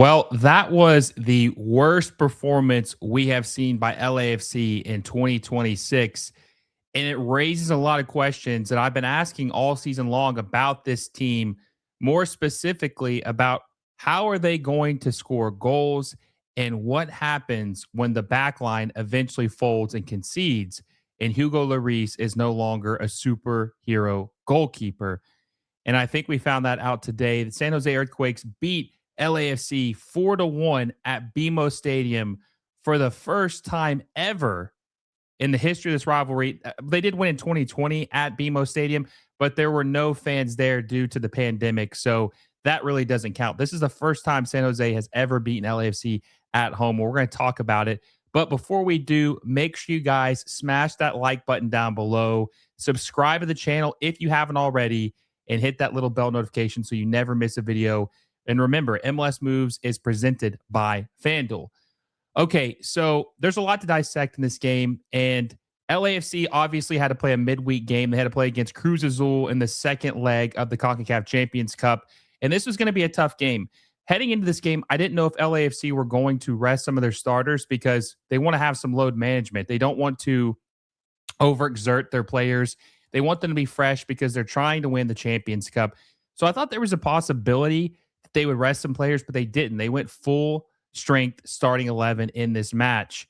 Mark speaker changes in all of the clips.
Speaker 1: Well, that was the worst performance we have seen by LAFC in 2026. And it raises a lot of questions that I've been asking all season long about this team, more specifically about how are they going to score goals and what happens when the back line eventually folds and concedes and Hugo Lloris is no longer a superhero goalkeeper. And I think we found that out today. The San Jose Earthquakes beat LAFC 4-1 at BMO Stadium for the first time ever in the history of this rivalry. They did win in 2020 at BMO Stadium, but there were no fans there due to the pandemic. So that really doesn't count. This is the first time San Jose has ever beaten LAFC at home. We're going to talk about it. But before we do, make sure you guys smash that like button down below. Subscribe to the channel if you haven't already, and hit that little bell notification so you never miss a video. And remember, MLS Moves is presented by FanDuel. Okay, so there's a lot to dissect in this game, and LAFC obviously had to play a midweek game. They had to play against Cruz Azul in the second leg of the CONCACAF Champions Cup, and this was going to be a tough game. Heading into this game, I didn't know if LAFC were going to rest some of their starters because they want to have some load management. They don't want to overexert their players. They want them to be fresh because they're trying to win the Champions Cup. So I thought there was a possibility that they would rest some players, but they didn't. They went full strength starting 11 in this match.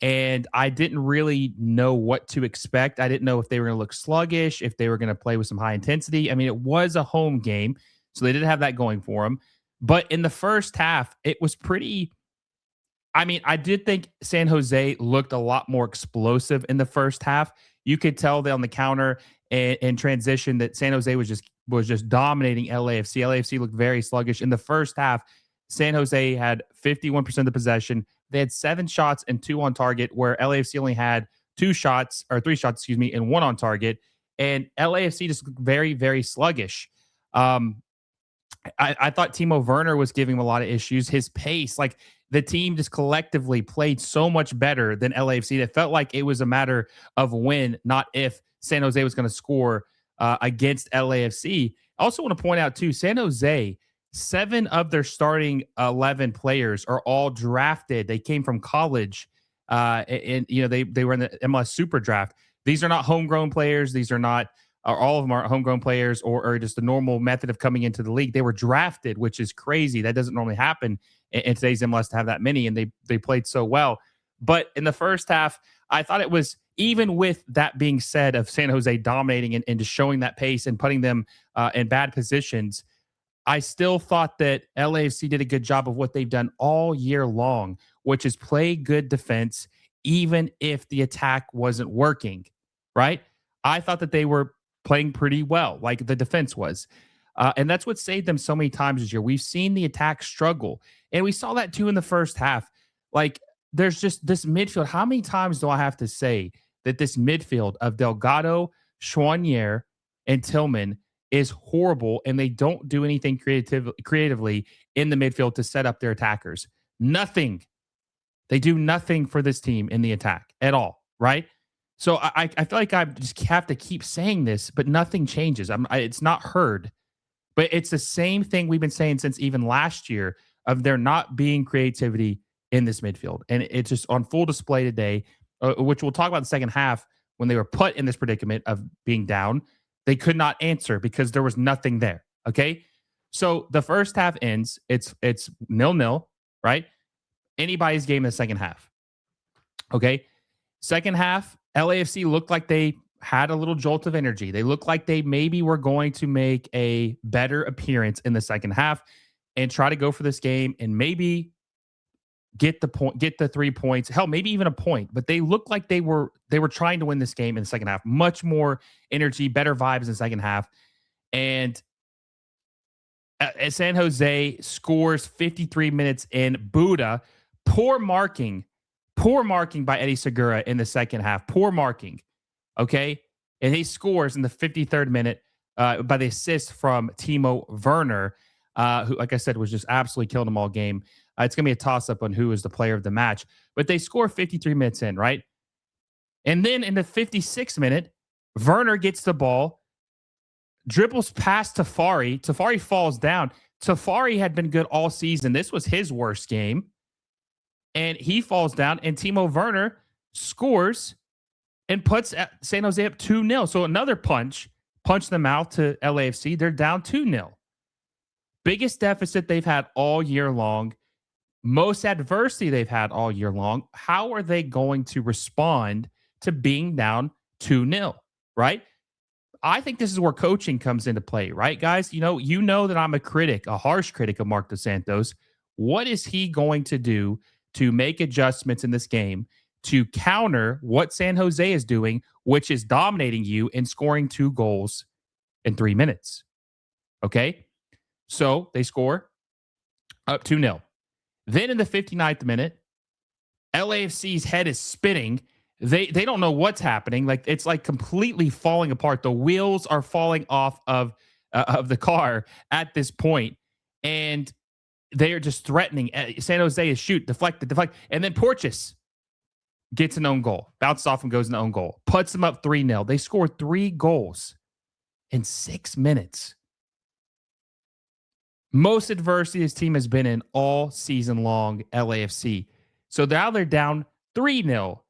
Speaker 1: And I didn't really know what to expect. I didn't know if they were going to look sluggish, if they were going to play with some high intensity. I mean, it was a home game, so they didn't have that going for them. But in the first half, it was pretty. I mean, I did think San Jose looked a lot more explosive in the first half. You could tell that on the counter and transition that San Jose was just dominating LAFC. LAFC looked very sluggish in the first half. San Jose had 51% of the possession. They had 7 shots and 2 on target, where LAFC only had 3 shots, and 1 on target. And LAFC just looked very, very sluggish. I thought Timo Werner was giving him a lot of issues. His pace, like the team just collectively played so much better than LAFC. It felt like it was a matter of when, not if, San Jose was going to score against LAFC. I also want to point out, too, San Jose, 7 of their starting 11 players are all drafted. They came from college, and they were in the MLS Super Draft. These are not homegrown players. These are not all of them are homegrown players or just the normal method of coming into the league. They were drafted, which is crazy. That doesn't normally happen in today's MLS to have that many, and they played so well. But in the first half, I thought it was, even with that being said, of San Jose dominating and just showing that pace and putting them in bad positions, I still thought that LAFC did a good job of what they've done all year long, which is play good defense, even if the attack wasn't working, right? I thought that they were playing pretty well, like the defense was. And that's what saved them so many times this year. We've seen the attack struggle, and we saw that too in the first half. Like, there's just this midfield. How many times do I have to say that this midfield of Delgado, Chouanier, and Tillman is horrible, and they don't do anything creatively in the midfield to set up their attackers? Nothing. They do nothing for this team in the attack at all, right? So I feel like I just have to keep saying this, but nothing changes. It's not heard, but it's the same thing we've been saying since even last year, of there not being creativity in this midfield. And it's just on full display today, which we'll talk about in the second half. When they were put in this predicament of being down, they could not answer because there was nothing there. Okay. So the first half ends. It's 0-0, right? Anybody's game in the second half. Okay. Second half, LAFC looked like they had a little jolt of energy. They looked like they maybe were going to make a better appearance in the second half and try to go for this game and maybe get the 3 points. Hell, maybe even a point. But they looked like they were trying to win this game in the second half. Much more energy, better vibes in the second half. And San Jose scores 53 minutes in. Bouda, poor marking by Eddie Segura in the second half. Poor marking. Okay. And he scores in the 53rd minute by the assist from Timo Werner, who, like I said, was just absolutely killing them all game. It's going to be a toss-up on who is the player of the match. But they score 53 minutes in, right? And then in the 56th minute, Werner gets the ball, dribbles past Tafari. Tafari falls down. Tafari had been good all season. This was his worst game. And he falls down, and Timo Werner scores and puts San Jose up 2-0. So another punch in the mouth to LAFC. They're down 2-0. Biggest deficit they've had all year long. Most adversity they've had all year long. How are they going to respond to being down 2-0, right? I think this is where coaching comes into play, right, guys? You know that I'm a harsh critic of Marc Dos Santos. What is he going to do to make adjustments in this game to counter what San Jose is doing, which is dominating you and scoring 2 goals in 3 minutes? Okay? So they score up 2-0. Then in the 59th minute, LAFC's head is spinning. They don't know what's happening. Like, it's like completely falling apart. The wheels are falling off of the car at this point, and they are just threatening. San Jose is deflect, and then Porteous gets an own goal, bounces off and goes in the own goal, puts them up 3-0. They score 3 goals in 6 minutes. Most adversity this team has been in all season long, LAFC. So now they're down 3-0.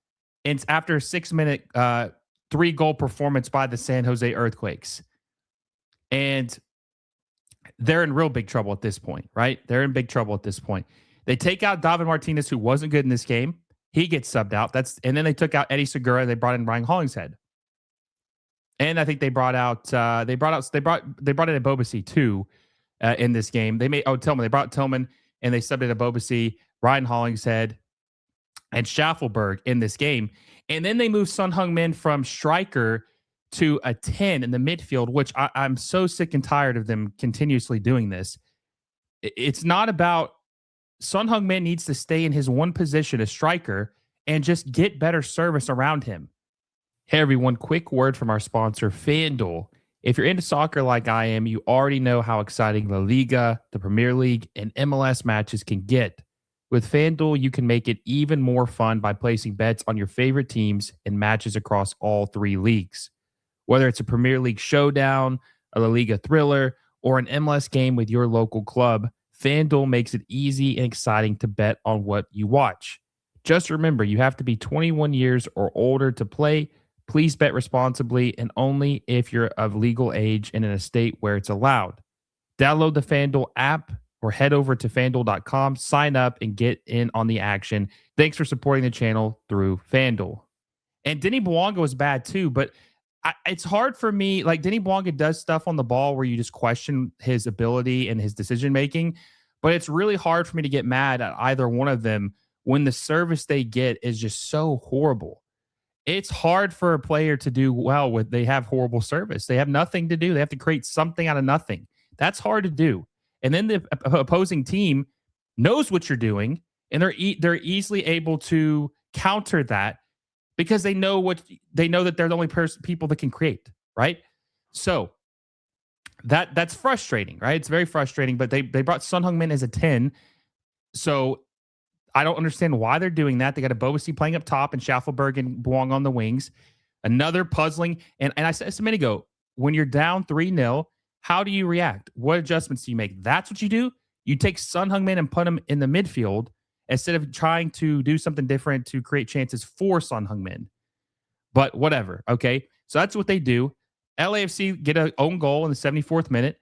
Speaker 1: And it's after a 6-minute 3-goal performance by the San Jose Earthquakes. And they're in real big trouble at this point, right? They're in big trouble at this point. They take out David Martinez, who wasn't good in this game. He gets subbed out. And then they took out Eddie Segura. They brought in Ryan Hollingshead. And I think they brought in Ebobisse too in this game. Tillman. They brought Tillman and they subbed in Ebobisse, Ryan Hollingshead, and Schaffelberg in this game. And then they moved Heung-min from striker to a 10 in the midfield, which I'm so sick and tired of them continuously doing this. It's not about Heung-min needs to stay in his one position as striker and just get better service around him. Hey, everyone, quick word from our sponsor, FanDuel. If you're into soccer like I am, you already know how exciting La Liga, the Premier League, and MLS matches can get. With FanDuel, you can make it even more fun by placing bets on your favorite teams and matches across all 3 leagues. Whether it's a Premier League showdown, a La Liga thriller, or an MLS game with your local club, FanDuel makes it easy and exciting to bet on what you watch. Just remember, you have to be 21 years or older to play. Please bet responsibly and only if you're of legal age and in a state where it's allowed. Download the FanDuel app or head over to FanDuel.com, sign up, and get in on the action. Thanks for supporting the channel through FanDuel. And Denis Bouanga was bad too, but it's hard for me. Like, Denis Bouanga does stuff on the ball where you just question his ability and his decision-making, but it's really hard for me to get mad at either one of them when the service they get is just so horrible. It's hard for a player to do well when they have horrible service. They have nothing to do. They have to create something out of nothing. That's hard to do. And then the opposing team knows what you're doing, and they're easily able to counter that because they know that they're the only people that can create, right? So that's frustrating, right? It's very frustrating. But they brought Heung-min as a 10, so I don't understand why they're doing that. They got Ebobisse playing up top and Schaffelberg and Bouanga on the wings. Another puzzling. And I said this a minute ago, when you're down 3-0. How do you react? What adjustments do you make? That's what you do. You take Heung-min and put him in the midfield instead of trying to do something different to create chances for Heung-min. But whatever, okay? So that's what they do. LAFC get an own goal in the 74th minute,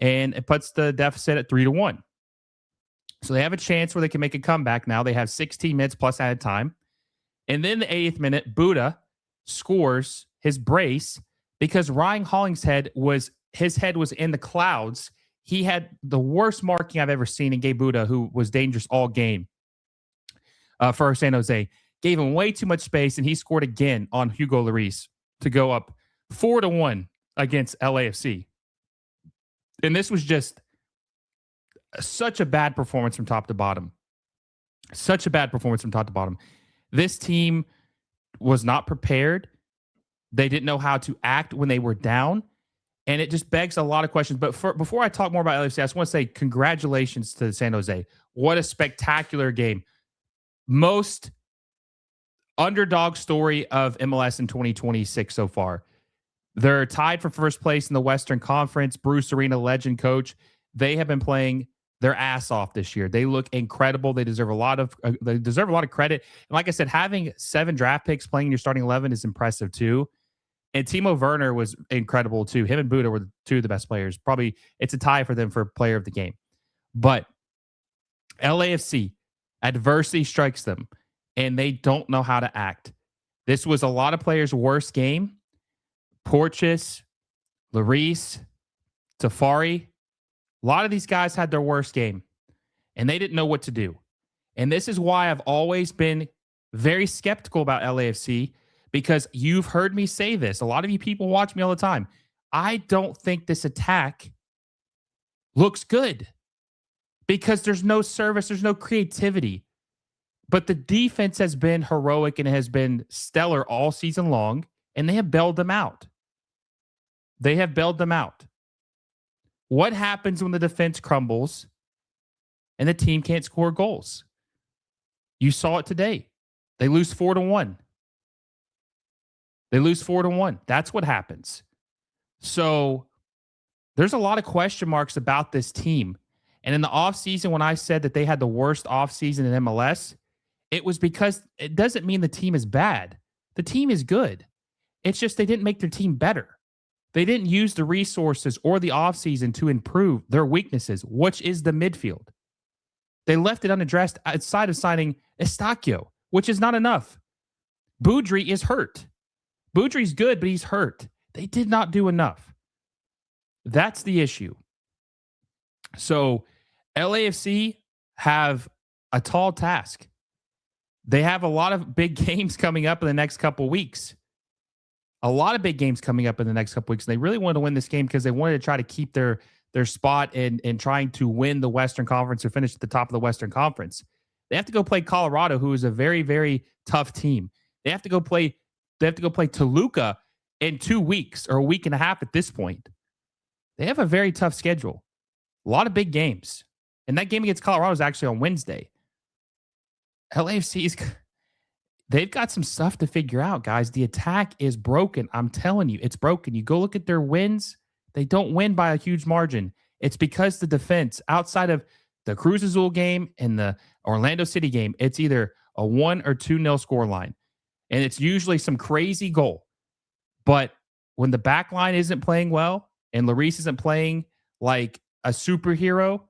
Speaker 1: and it puts the deficit at 3-1. So they have a chance where they can make a comeback now. They have 16 minutes plus added time. And then the 80th minute, Bouda scores his brace because Ryan Hollingshead his head was in the clouds. He had the worst marking I've ever seen in Gabe Bouda, who was dangerous all game for San Jose. Gave him way too much space, and he scored again on Hugo Lloris to go up 4-1 against LAFC. And this was just such a bad performance from top to bottom. Such a bad performance from top to bottom. This team was not prepared. They didn't know how to act when they were down. And it just begs a lot of questions. But before I talk more about LAFC, I just want to say congratulations to San Jose. What a spectacular game. Most underdog story of MLS in 2026 so far. They're tied for first place in the Western Conference. Bruce Arena legend coach They have been playing their ass off this year. They look incredible. They deserve a lot of credit. And like I said, having 7 draft picks playing in your starting 11 is impressive too. And Timo Werner was incredible too. Him and Bouda were 2 of the best players. Probably it's a tie for them for player of the game. But LAFC, adversity strikes them and they don't know how to act. This was a lot of players' worst game. Porches, Lloris, Tafari, a lot of these guys had their worst game and they didn't know what to do. And this is why I've always been very skeptical about LAFC, because you've heard me say this. A lot of you people watch me all the time. I don't think this attack looks good because there's no service, there's no creativity. But the defense has been heroic and has been stellar all season long, and they have bailed them out. They have bailed them out. What happens when the defense crumbles and the team can't score goals? You saw it today. They lose 4-1. They lose 4-1. That's what happens. So there's a lot of question marks about this team. And in the offseason, when I said that they had the worst offseason in MLS, it was because it doesn't mean the team is bad. The team is good. It's just they didn't make their team better. They didn't use the resources or the offseason to improve their weaknesses, which is the midfield. They left it unaddressed outside of signing Estacio, which is not enough. Boudry is hurt. Boudry's good, but he's hurt. They did not do enough. That's the issue. So LAFC have a tall task. They have a lot of big games coming up in the next couple weeks. A lot of big games coming up in the next couple weeks. And they really wanted to win this game because they wanted to try to keep their spot in trying to win the Western Conference or finish at the top of the Western Conference. They have to go play Colorado, who is a very, very tough team. They have to go play Toluca in 2 weeks or a week and a half at this point. They have a very tough schedule. A lot of big games. And that game against Colorado is actually on Wednesday. LAFC they've got some stuff to figure out, guys. The attack is broken. I'm telling you, it's broken. You go look at their wins. They don't win by a huge margin. It's because the defense, outside of the Cruz Azul game and the Orlando City game, it's either a 1 or 2-0 scoreline. And it's usually some crazy goal. But when the back line isn't playing well and Lloris isn't playing like a superhero,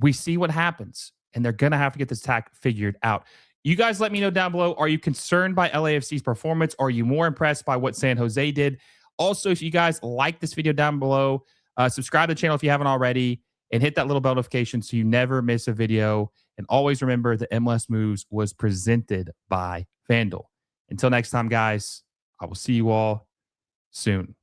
Speaker 1: we see what happens. And they're going to have to get this attack figured out. You guys let me know down below. Are you concerned by LAFC's performance? Are you more impressed by what San Jose did? Also, if you guys like this video down below, subscribe to the channel if you haven't already, and hit that little bell notification so you never miss a video. And always remember that MLS Moves was presented by FanDuel. Until next time, guys, I will see you all soon.